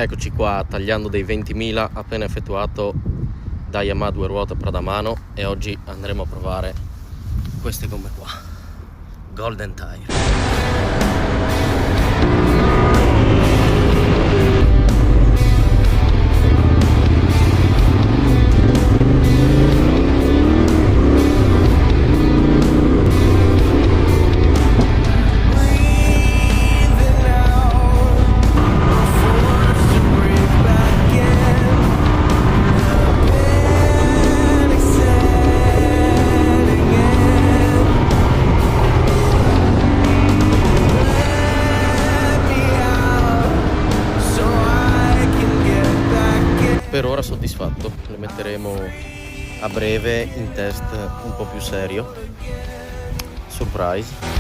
Eccoci qua tagliando dei 20.000 appena effettuato da Yamaha 2 ruote Pradamano, e oggi andremo a provare queste gomme qua, Golden Tire. Per ora soddisfatto, le metteremo a breve in test un po' più serio, surprise.